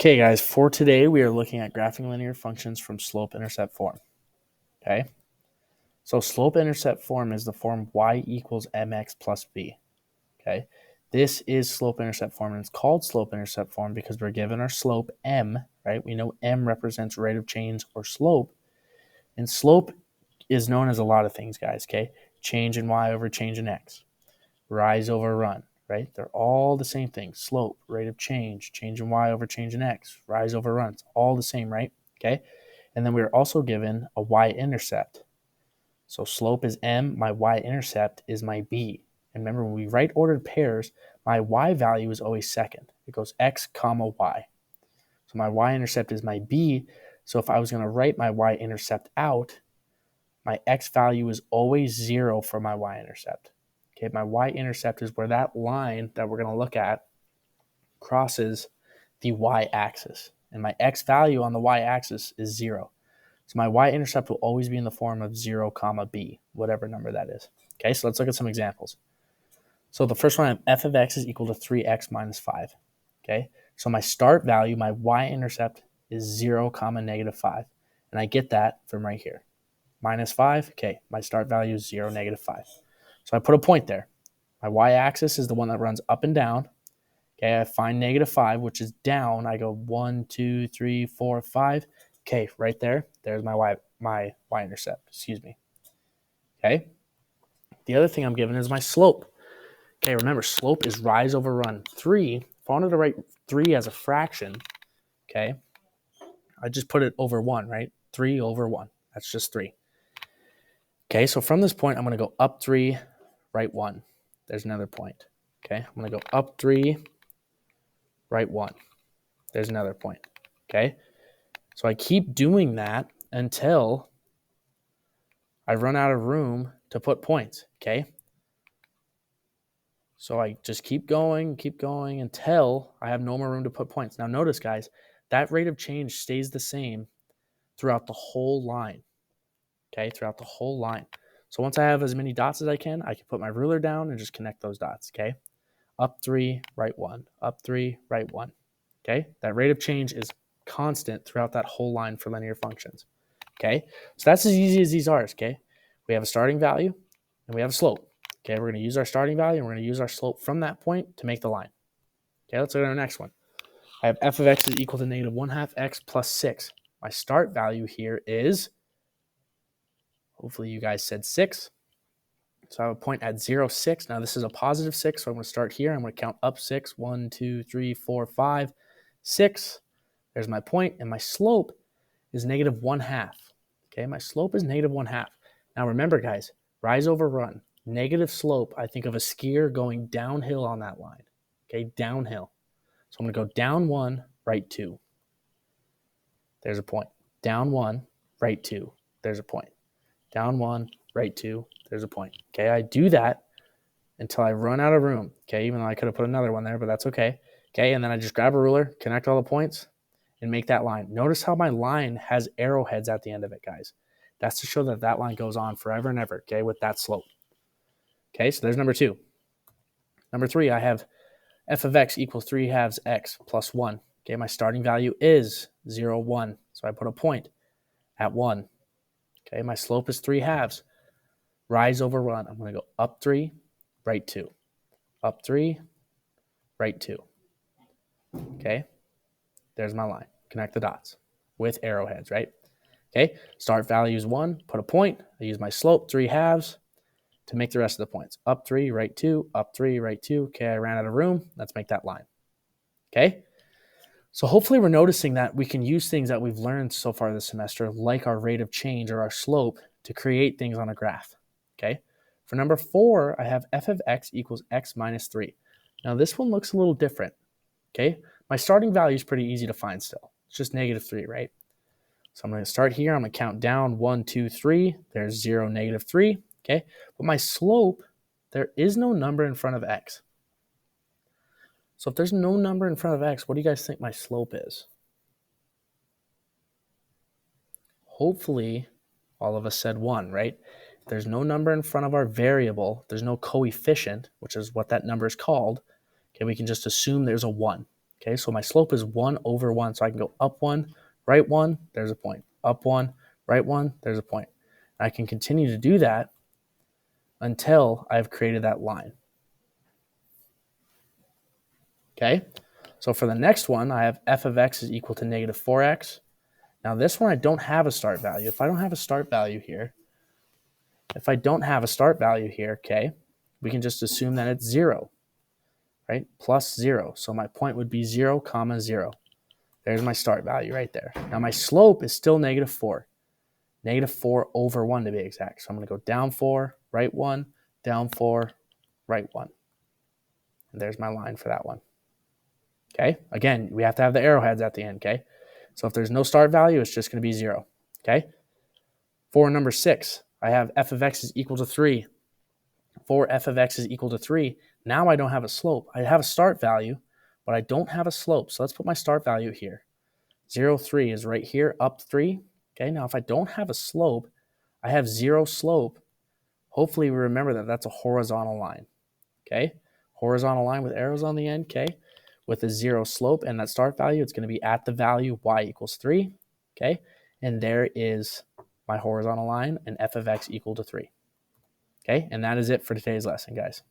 Okay, guys, for today, we are looking at graphing linear functions from slope-intercept form, okay? So slope-intercept form is the form y equals mx plus b, okay? This is slope-intercept form, and it's called slope-intercept form because we're given our slope m, right? We know m represents rate of change or slope, and slope is known as a lot of things, guys, okay? Change in y over change in x, rise over run, right? They're all the same thing. Slope, rate of change, change in y over change in x, rise over run. It's all the same, right? Okay. And then we're also given a y-intercept. So slope is m, my y-intercept is my b. And remember, when we write ordered pairs, my y value is always second. It goes x comma y. So my y-intercept is my b. So if I was going to write my y-intercept out, my x value is always 0 for my y-intercept. Okay, my y-intercept is where that line that we're going to look at crosses the y-axis. And my x value on the y-axis is 0. So my y-intercept will always be in the form of 0 comma b, whatever number that is. Okay, so let's look at some examples. So the first one, I have f of x is equal to 3x minus 5. Okay, so my start value, my y-intercept is 0 comma negative 5. And I get that from right here. Minus 5, okay, my start value is 0, negative 5. So I put a point there. My y-axis is the one that runs up and down. Okay, I find negative 5, which is down. I go 1, 2, 3, 4, 5. Okay, right there. There's my y-intercept. Excuse me. Okay. The other thing I'm given is my slope. Okay, remember, slope is rise over run. 3, if I wanted to write 3 as a fraction, okay, I just put it over 1, right? 3 over 1. That's just 3. Okay, so from this point, I'm going to go up 3, right 1. There's another point. Okay, I'm going to go up 3, right 1. There's another point. Okay, so I keep doing that until I run out of room to put points. Okay, so I just keep going until I have no more room to put points. Now notice, guys, that rate of change stays the same throughout the whole line. Okay, throughout the whole line. So once I have as many dots as I can put my ruler down and just connect those dots. Okay, up 3, right 1, up 3, right 1. Okay, that rate of change is constant throughout that whole line for linear functions. Okay, so that's as easy as these are. Okay, we have a starting value and we have a slope. Okay, we're going to use our starting value and we're going to use our slope from that point to make the line. Okay, let's look at our next one. I have f of x is equal to negative 1/2 x plus 6. My start value here is, hopefully you guys said 6. So I have a point at 0, 6. Now this is a positive 6, so I'm going to start here. I'm going to count up 6. 1, 2, 3, 4, 5, 6. There's my point, and my slope is negative 1/2. Okay, my slope is negative 1/2. Now remember, guys, rise over run. Negative slope, I think of a skier going downhill on that line. Okay, downhill. So I'm going to go down 1, right 2. There's a point. Down 1, right 2. There's a point. Down 1, right 2. There's a point. Okay, I do that until I run out of room. Okay, even though I could have put another one there, but that's okay. Okay, and then I just grab a ruler, connect all the points, and make that line. Notice how my line has arrowheads at the end of it, guys. That's to show that that line goes on forever and ever, okay, with that slope. Okay, so there's number 2. Number 3, I have f of x equals 3/2 x plus 1. Okay, my starting value is 0, 1. So I put a point at 1. Okay, my slope is 3/2. Rise over run. I'm going to go up 3, right 2. Up 3, right 2. Okay, there's my line. Connect the dots with arrowheads, right? Okay, start value is 1. Put a point. I use my slope, 3/2, to make the rest of the points. Up 3, right 2. Up 3, right 2. Okay, I ran out of room. Let's make that line. Okay, so hopefully we're noticing that we can use things that we've learned so far this semester, like our rate of change or our slope, to create things on a graph. Okay, for number 4, I have f of x equals x minus 3. Now this one looks a little different. Okay, my starting value is pretty easy to find still. It's just negative 3, right? So I'm going to start here. I'm going to count down 1, 2, 3. There's 0, negative 3. Okay, but my slope, there is no number in front of x. So if there's no number in front of x, what do you guys think my slope is? Hopefully, all of us said 1, right? If there's no number in front of our variable, there's no coefficient, which is what that number is called, okay, we can just assume there's a 1. Okay, so my slope is 1 over 1. So I can go up 1, right 1, there's a point. Up 1, right 1, there's a point. I can continue to do that until I've created that line. Okay, so for the next one, I have f of x is equal to negative 4x. Now this one, I don't have a start value. If I don't have a start value here, okay, we can just assume that it's 0, right? Plus 0. So my point would be 0, comma 0. There's my start value right there. Now my slope is still negative 4. Negative 4 over 1 to be exact. So I'm going to go down 4, right 1, down 4, right 1. And there's my line for that one. Okay, again, we have to have the arrowheads at the end, okay? So if there's no start value, it's just going to be 0, okay? For number 6, I have f of x is equal to 3. For f of x is equal to 3, now I don't have a slope. I have a start value, but I don't have a slope. So let's put my start value here. 0, 3 is right here, up 3. Okay, now if I don't have a slope, I have 0 slope. Hopefully we remember that that's a horizontal line. Okay, horizontal line with arrows on the end, okay, with a 0 slope and that start value, it's going to be at the value y equals 3. Okay, and there is my horizontal line and f of x equal to 3. Okay, and that is it for today's lesson, guys.